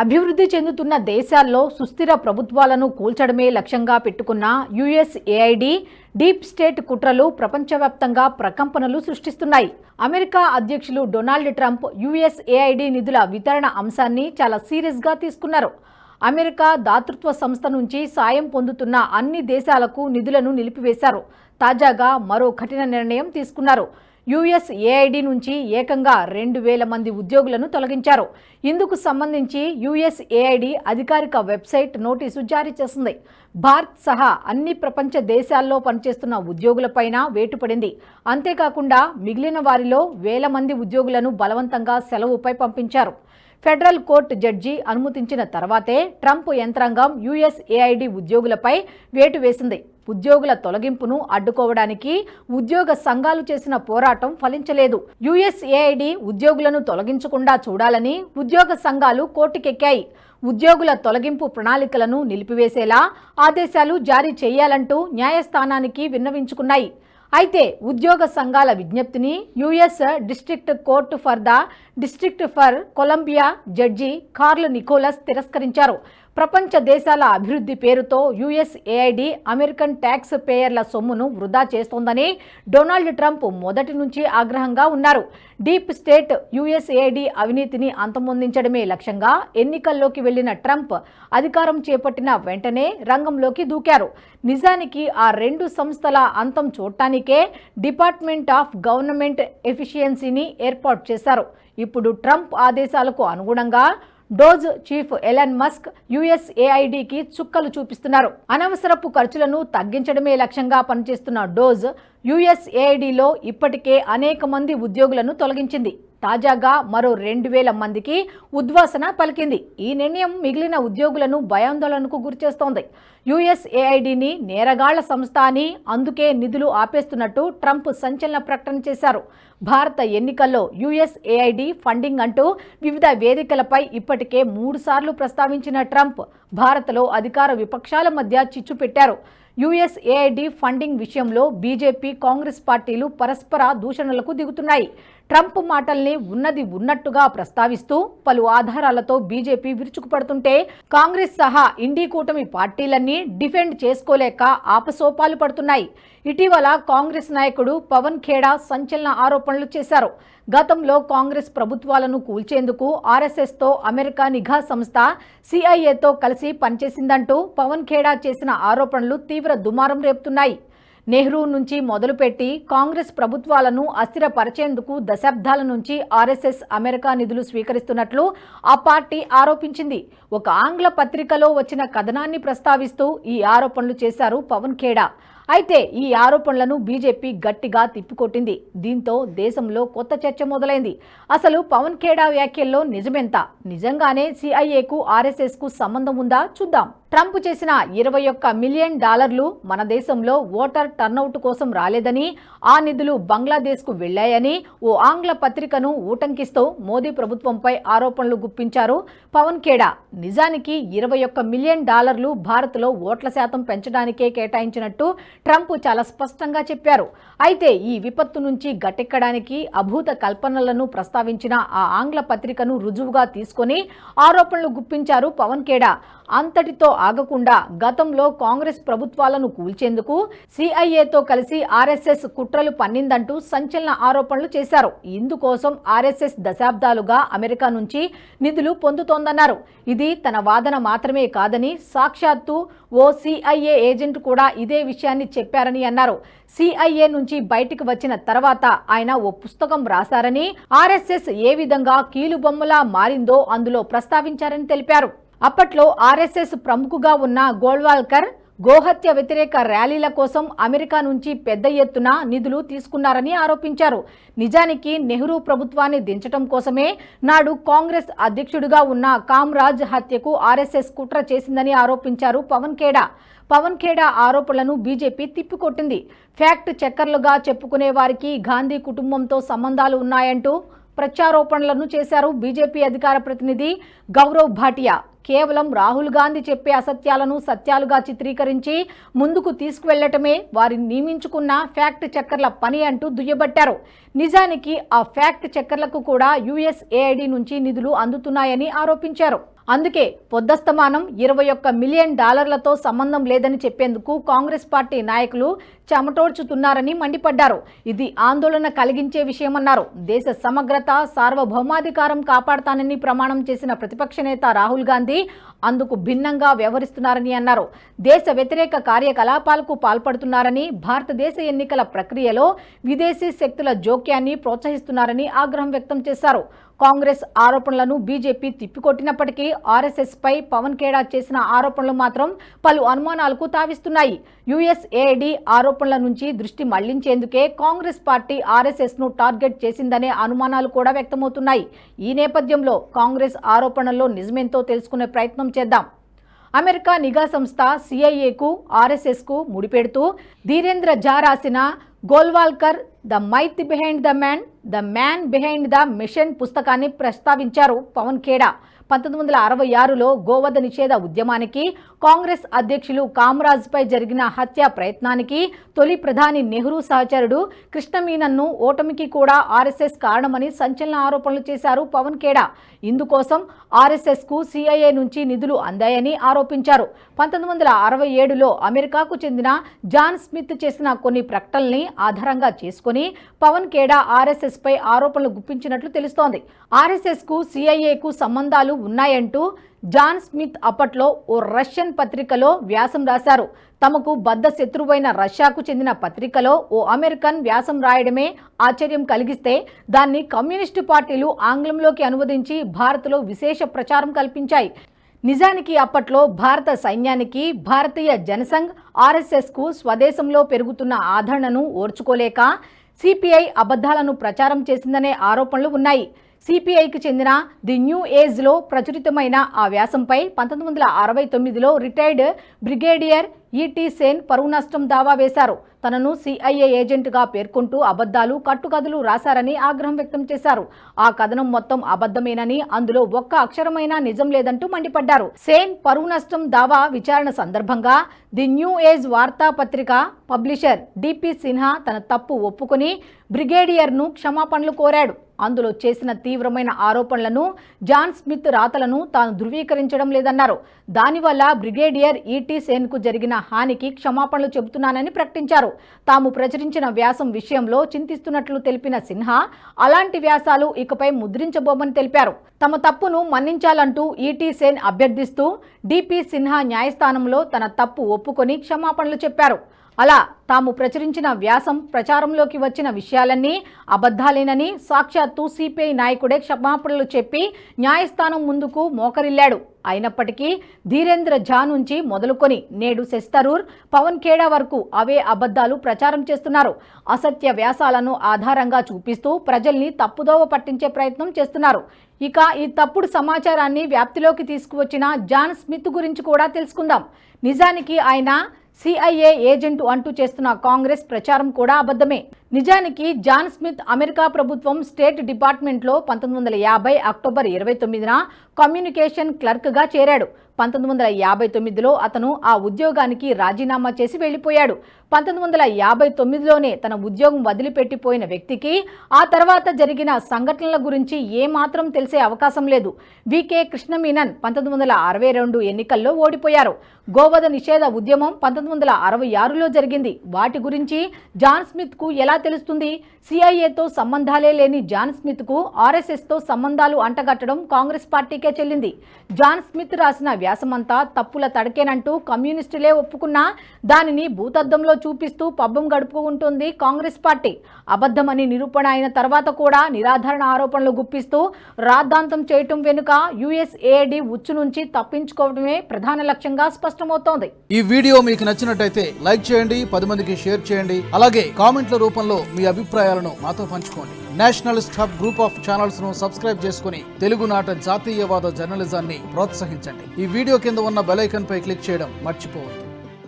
అభివృద్ధి చెందుతున్న దేశాల్లో సుస్థిర ప్రభుత్వాలను కూల్చడమే లక్ష్యంగా పెట్టుకున్న యుఎస్ఏఐడి డీప్ స్టేట్ కుట్రలు ప్రపంచవ్యాప్తంగా ప్రకంపనలు సృష్టిస్తున్నాయి. అమెరికా అధ్యక్షులు డొనాల్డ్ ట్రంప్ యుఎస్ఏఐడి నిధుల వితరణ అంశాన్ని చాలా సీరియస్గా తీసుకున్నారు. అమెరికా దాతృత్వ సంస్థ నుంచి సాయం పొందుతున్న అన్ని దేశాలకు నిధులను నిలిపివేశారు. తాజాగా మరో కఠిన నిర్ణయం తీసుకున్నారు. యుఎస్ఏఐడి నుంచి ఏకంగా 2000 మంది ఉద్యోగులను తొలగించారు. ఇందుకు సంబంధించి యుఎస్ఏఐడి అధికారిక వెబ్సైట్ నోటీసు జారీ చేసింది. భారత్ సహా అన్ని ప్రపంచ దేశాల్లో పనిచేస్తున్న ఉద్యోగులపైన వేటు పడింది. అంతేకాకుండా మిగిలిన వారిలో 1000 మంది ఉద్యోగులను బలవంతంగా సెలవుపై పంపించారు. ఫెడరల్ కోర్టు జడ్జి అనుమతించిన తర్వాతే ట్రంప్ యంత్రాంగం యుఎస్ఏఐడి ఉద్యోగులపై వేటు వేసింది. ఉద్యోగుల తొలగింపును అడ్డుకోవడానికి ఉద్యోగ సంఘాలు చేసిన పోరాటం ఫలించలేదు. యుఎస్ఏఐడి ఉద్యోగులను తొలగించకుండా చూడాలని ఉద్యోగ సంఘాలు కోర్టుకెక్కాయి. ఉద్యోగుల తొలగింపు ప్రణాళికలను నిలిపివేసేలా ఆదేశాలు జారీ చేయాలంటూ న్యాయస్థానానికి విన్నవించుకున్నాయి. అయితే ఉద్యోగ సంఘాల విజ్ఞప్తిని US district court for the district for Columbia judge Carl Nicholas తిరస్కరించారు. ప్రపంచ దేశాల అభివృద్ధి పేరుతో యుఎస్ఏఐడి అమెరికన్ ట్యాక్స్ పేయర్ల సొమ్మును వృధా చేస్తోందని డొనాల్డ్ ట్రంప్ మొదటి నుంచి ఆగ్రహంగా ఉన్నారు. డీప్ స్టేట్ యుఎస్ఏఐడి అవినీతిని అంతమొందించడమే లక్ష్యంగా ఎన్నికల్లోకి వెళ్లిన ట్రంప్ అధికారం చేపట్టిన వెంటనే రంగంలోకి దూకారు. నిజానికి ఆ రెండు సంస్థల అంతం చూడటానికే డిపార్ట్మెంట్ ఆఫ్ గవర్నమెంట్ ఎఫిషియన్సీని ఏర్పాటు చేశారు. ఇప్పుడు ట్రంప్ ఆదేశాలకు అనుగుణంగా డోజ్ చీఫ్ ఎలన్ మస్క్ యుఎస్ఏఐడికి చుక్కలు చూపిస్తున్నారు. అనవసరపు ఖర్చులను తగ్గించడమే లక్ష్యంగా పనిచేస్తున్న డోజ్ యుఎస్ఏఐడిలో ఇప్పటికే అనేక మంది ఉద్యోగులను తొలగించింది. తాజాగా మరో 2000 మందికి ఉద్వాసన పలికింది. ఈ నిర్ణయం మిగిలిన ఉద్యోగులను భయాందోళనకు గురిచేస్తోంది. యుఎస్ఏఐడిని నేరగాళ్ల సంస్థ అని, అందుకే నిధులు ఆపేస్తున్నట్టు ట్రంప్ సంచలన ప్రకటన చేశారు. భారత ఎన్నికల్లో యుఎస్ఏఐడి ఫండింగ్ అంటూ వివిధ వేదికలపై ఇప్పటికే 3 సార్లు ప్రస్తావించిన ట్రంప్ భారత్లో అధికార విపక్షాల మధ్య చిచ్చు పెట్టారు. యుఎస్ఏఐడి ఫండింగ్ విషయంలో బీజేపీ, కాంగ్రెస్ పార్టీలు పరస్పర దూషణలకు దిగుతున్నాయి. ట్రంప్ మాటల్ని ఉన్నది ఉన్నట్టుగా ప్రస్తావిస్తూ పలు ఆధారాలతో బీజేపీ విరుచుకుపడుతుంటే కాంగ్రెస్ సహా ఇండీ కూటమి పార్టీలన్నీ డిఫెండ్ చేసుకోలేక ఆపసోపాలు పడుతున్నాయి. ఇటీవల కాంగ్రెస్ నాయకుడు పవన్ ఖేడా సంచలన ఆరోపణలు చేశారు. గతంలో కాంగ్రెస్ ప్రభుత్వాలను కూల్చేందుకు ఆర్ఎస్ఎస్తో అమెరికా నిఘా సంస్థ సిఐఏతో కలిసి పనిచేసిందంటూ పవన్ ఖేడా చేసిన ఆరోపణలు తీవ్ర దుమారం రేపుతున్నాయి. నెహ్రూ నుంచి మొదలుపెట్టి కాంగ్రెస్ ప్రభుత్వాలను అస్థిరపరిచేందుకు దశాబ్దాల నుంచి ఆర్ఎస్ఎస్ అమెరికా నిధులు స్వీకరిస్తున్నట్లు ఆ పార్టీ ఆరోపించింది. ఒక ఆంగ్ల పత్రికలో వచ్చిన కథనాన్ని ప్రస్తావిస్తూ ఈ ఆరోపణలు చేశారు పవన్ ఖేడా. అయితే ఈ ఆరోపణలను బీజేపీ గట్టిగా తిప్పికొట్టింది. దీంతో దేశంలో కొత్త చర్చ మొదలైంది. అసలు పవన్ ఖేడా వ్యాఖ్యల్లో నిజమెంత? నిజంగానే సిఐఏకు ఆర్ఎస్ఎస్కు సంబంధం ఉందా? చూద్దాం. ట్రంప్ చేసిన $21 మిలియన్ మన దేశంలో ఓటర్ టర్నౌట్ కోసం రాలేదని, ఆ నిధులు బంగ్లాదేశ్కు వెళ్లాయని ఓ ఆంగ్ల పత్రికను ఊటంకిస్తూ మోదీ ప్రభుత్వంపై ఆరోపణలు గుప్పించారు పవన్ ఖేడా. నిజానికి $21 మిలియన్ భారత్లో ఓట్ల శాతం పెంచడానికే కేటాయించినట్టు ట్రంప్ చాలా స్పష్టంగా చెప్పారు. అయితే ఈ విపత్తు నుంచి గట్టెక్కడానికి అభూత కల్పనలను ప్రస్తావించిన ఆ ఆంగ్ల పత్రికను రుజువుగా తీసుకొని ఆరోపణలు గుప్పించారు పవన్ ఖేడా. అంతటితో ఆగకుండా గతంలో కాంగ్రెస్ ప్రభుత్వాలను కూల్చేందుకు సిఐఏతో కలిసి ఆర్ఎస్ఎస్ కుట్రలు పన్నిందంటూ సంచలన ఆరోపణలు చేశారు. ఇందుకోసం ఆర్ఎస్ఎస్ దశాబ్దాలుగా అమెరికా నుంచి నిధులు పొందుతోందన్నారు. ఇది తన వాదన మాత్రమే కాదని సాక్షాత్తు ఓ సిఐఏ ఏజెంట్ కూడా ఇదే విషయాన్ని చెప్పారని అన్నారు. సిఐఏ నుంచి బయటికి వచ్చిన తర్వాత ఆయన ఓ పుస్తకం రాశారని, ఆర్ఎస్ఎస్ ఏ విధంగా కీలుబొమ్మలా మారిందో అందులో ప్రస్తావించారని తెలిపారు. అప్పట్లో ఆర్ఎస్ఎస్ ప్రముఖగా ఉన్న గోల్వాల్కర్ గోహత్య వ్యతిరేక ర్యాలీల కోసం అమెరికా నుంచి పెద్ద ఎత్తున నిధులు తీసుకున్నారని ఆరోపించారు. నిజానికి నెహ్రూ ప్రభుత్వాన్ని దించడం కోసమే నాడు కాంగ్రెస్ అధ్యక్షుడిగా ఉన్న కామ్రాజ్ హత్యకు ఆర్ఎస్ఎస్ కుట్ర చేసిందని ఆరోపించారు పవన్ ఖేడా. పవన్ ఖేడా ఆరోపణలను బీజేపీ తిప్పికొట్టింది. ఫ్యాక్ట్ చెక్కర్లుగా చెప్పుకునే వారికి గాంధీ కుటుంబంతో సంబంధాలు ఉన్నాయంటూ ప్రత్యారోపణలను చేశారు బీజేపీ అధికార ప్రతినిధి గౌరవ్ భాటియా. కేవలం రాహుల్ గాంధీ చెప్పే అసత్యాలను సత్యాలుగా చిత్రీకరించి ముందుకు తీసుకువెళ్లటమే వారి నియమించుకున్న ఫ్యాక్ట్ చెక్కర్ల పని అంటూ దుయ్యబట్టారు. నిజానికి ఆ ఫ్యాక్ట్ చెక్కర్లకు కూడా యుఎస్ఏఐడి నుంచి నిధులు అందుతున్నాయని ఆరోపించారు. అందుకే పొద్దస్తమానం 21 మిలియన్ డాలర్లతో సంబంధం లేదని చెప్పేందుకు కాంగ్రెస్ పార్టీ నాయకులు చెమటోడ్చుతున్నారని మండిపడ్డారు. ఇది ఆందోళన కలిగించే విషయమన్నారు. దేశ సమగ్రత, సార్వభౌమాధికారం కాపాడతానని ప్రమాణం చేసిన ప్రతిపక్ష నేత రాహుల్ గాంధీ అందుకు భిన్నంగా వ్యవహరిస్తున్నారని అన్నారు. దేశ వ్యతిరేక కార్యకలాపాలకు పాల్పడుతున్నారని, భారతదేశ ఎన్నికల ప్రక్రియలో విదేశీ శక్తుల జోక్యాన్ని ప్రోత్సహిస్తున్నారని ఆగ్రహం వ్యక్తం చేశారు. కాంగ్రెస్ ఆరోపణలను బీజేపీ తిప్పికొట్టినప్పటికీ ఆర్ఎస్ఎస్ పై పవన్ ఖేడా చేసిన ఆరోపణలు మాత్రం పలు అనుమానాలకు తావిస్తున్నాయి. యుఎస్ఏఐడి ఆరోపణల నుంచి దృష్టి మళ్లించేందుకే కాంగ్రెస్ పార్టీ ఆర్ఎస్ఎస్ ను టార్గెట్ చేసిందనే అనుమానాలు కూడా వ్యక్తమవుతున్నాయి. ఈ నేపథ్యంలో కాంగ్రెస్ ఆరోపణల్లో నిజమేంతో తెలుసుకునే ప్రయత్నం చేద్దాం. అమెరికా నిఘా సంస్థ సిఐఏకు, ఆర్ఎస్ఎస్కు ముడిపెడుతూ ధీరేంద్ర ఝా రాసిన Golwalkar the myth behind the man behind the mission పుస్తకాన్ని ప్రస్తావించారు పవన్ ఖేడా. 1966లో గోవధ నిషేధ ఉద్యమానికి, కాంగ్రెస్ అధ్యక్షులు కామరాజ్పై జరిగిన హత్యా ప్రయత్నానికి తొలి ప్రధాని నెహ్రూ సహచరుడు కృష్ణమీనన్ను ఓటమికి కూడా ఆర్ఎస్ఎస్ కారణమని సంచలన ఆరోపణలు చేశారు పవన్ ఖేడా. ఇందుకోసం ఆర్ఎస్ఎస్కు సిఐఏ నుంచి నిధులు అందాయని ఆరోపించారు. 1967లో అమెరికాకు చెందిన జాన్ స్మిత్ చేసిన కొన్ని ప్రకటనల్ని ఆధారంగా చేసుకుని పవన్ ఖేడా ఆర్ఎస్ఎస్ పై ఆరోపణలు గుప్పించినట్లు తెలుస్తోంది. ఆర్ఎస్ఎస్కు సిఐఏకు సంబంధాలు ఉన్నాయంటూ జాన్ స్మిత్ అప్పట్లో ఓ రష్యన్ పత్రికలో వ్యాసం రాశారు. తమకు బద్ధ శత్రువైన రష్యాకు చెందిన పత్రికలో ఓ అమెరికన్ వ్యాసం రాయడమే ఆశ్చర్యం కలిగిస్తే దాన్ని కమ్యూనిస్టు పార్టీలు ఆంగ్లంలోకి అనువదించి భారత్లో విశేష ప్రచారం కల్పించాయి. నిజానికి అప్పట్లో భారత సైన్యానికి భారతీయ జనసంఘ్, ఆర్ఎస్ఎస్కు స్వదేశంలో పెరుగుతున్న ఆదరణను ఓర్చుకోలేక సిపిఐ అబద్ధాలను ప్రచారం చేసిందనే ఆరోపణలు ఉన్నాయి. సిపిఐకి చెందిన ది న్యూ ఏజ్లో ప్రచురితమైన ఆ వ్యాసంపై 1969లో రిటైర్డ్ బ్రిగేడియర్ ఈటీ సేన్ పరువు నష్టం దావా వేశారు. తనను సిఐఏ ఏజెంట్గా పేర్కొంటూ అబద్ధాలు, కట్టుకథలు రాశారని ఆగ్రహం వ్యక్తం చేశారు. ఆ కథనం మొత్తం అబద్ధమేనని, అందులో ఒక్క అక్షరమైనా నిజం లేదంటూ మండిపడ్డారు. సేన్ పరువు నష్టం దావా విచారణ సందర్భంగా ది న్యూ ఏజ్ వార్తాపత్రిక పబ్లిషర్ డిపి సిన్హా తన తప్పు ఒప్పుకొని బ్రిగేడియర్ను క్షమాపణలు కోరాడు. అందులో చేసిన తీవ్రమైన ఆరోపణలను, జాన్ స్మిత్ రాతలను తాను ధృవీకరించడం లేదన్నారు. దానివల్ల బ్రిగేడియర్ ఈటీ సేన్కు జరిగిన హానికి క్షమాపణలు చెబుతున్నానని ప్రకటించారు. తాము ప్రచురించిన వ్యాసం విషయంలో చింతిస్తున్నట్లు తెలిపిన సిన్హా అలాంటి వ్యాసాలు ఇకపై ముద్రించబోమని తెలిపారు. తమ తప్పును మన్నించాలంటూ ఈటీ సేన్ అభ్యర్థిస్తూ డిపి సిన్హా న్యాయస్థానంలో తన తప్పు ఒప్పుకొని క్షమాపణలు చెప్పారు. అలా తాము ప్రచురించిన వ్యాసం ప్రచారంలోకి వచ్చిన విషయాలన్నీ అబద్ధాలేనని సాక్షాత్తు సిపిఐ నాయకుడే క్షమాపణలు చెప్పి న్యాయస్థానం ముందుకు మోకరిల్లాడు. అయినప్పటికీ ధీరేంద్ర ఝా నుంచి మొదలుకొని నేడు శశి థరూర్, పవన్ ఖేడా వరకు అవే అబద్ధాలు ప్రచారం చేస్తున్నారు. అసత్య వ్యాసాలను ఆధారంగా చూపిస్తూ ప్రజల్ని తప్పుదోవ పట్టించే ప్రయత్నం చేస్తున్నారు. ఇక ఈ తప్పుడు సమాచారాన్ని వ్యాప్తిలోకి తీసుకువచ్చిన జాన్ స్మిత్ గురించి కూడా తెలుసుకుందాం. నిజానికి ఆయన సిఐఏ ఏజెంటు అంటూ చేస్తున్న కాంగ్రెస్ ప్రచారం కూడా అబద్ధమే. నిజానికి జాన్ స్మిత్ అమెరికా ప్రభుత్వం స్టేట్ డిపార్ట్మెంట్లో 1950 అక్టోబర్ 29న కమ్యూనికేషన్ క్లర్క్గా చేరాడు. 1959లో అతను ఆ ఉద్యోగానికి రాజీనామా చేసి వెళ్లిపోయాడు. 1959లోనే తన ఉద్యోగం వదిలిపెట్టిపోయిన వ్యక్తికి ఆ తర్వాత జరిగిన సంఘటనల గురించి ఏమాత్రం తెలిసే అవకాశం లేదు. వికే కృష్ణమీనన్ 1962 ఎన్నికల్లో ఓడిపోయారు. గోవధ నిషేధ ఉద్యమం 1966లో జరిగింది. వాటి గురించి జాన్ స్మిత్కు ఎలా తెలుస్తుంది? సిఐఏతో సంబంధాలే లేని జాన్ స్మిత్కు ఆర్ఎస్ఎస్తో సంబంధాలు అంటగట్టడం కాంగ్రెస్ పార్టీకే చెల్లింది. జాన్ స్మిత్ రాసిన వ్యాసమంతా తప్పుల తడకేనంటూ కమ్యూనిస్టులే ఒప్పుకున్నా దానిని భూతద్దంలో చూపిస్తూ పబ్బం గడుపుకుంటుంది కాంగ్రెస్ పార్టీ. అబద్ధమని నిరూపణ అయిన తర్వాత కూడా నిరాధారణ ఆరోపణలు గుప్పిస్తూ రాద్ధాంతం చేయటం వెనుక యుఎస్ఏఐడి ఉచ్చు నుంచి తప్పించుకోవడమే ప్రధాన లక్ష్యంగా స్పష్టమవుతోంది. ఈ వీడియో మీకు నచ్చినట్టయితే లైక్ చేయండి, 10 మందికి షేర్ చేయండి. అలాగే కామెంట్ల రూపంలో మీ అభిప్రాయాలను మాతో పంచుకోండి. Nationalist hub group of channels ను సబ్స్క్రైబ్ చేసుకుని తెలుగునాట జాతీయవాద జర్నలిజాన్ని ప్రోత్సహించండి. ఈ వీడియో కింద ఉన్న బెల్ ఐకాన్ పై క్లిక్ చేయడం మర్చిపోవద్దు.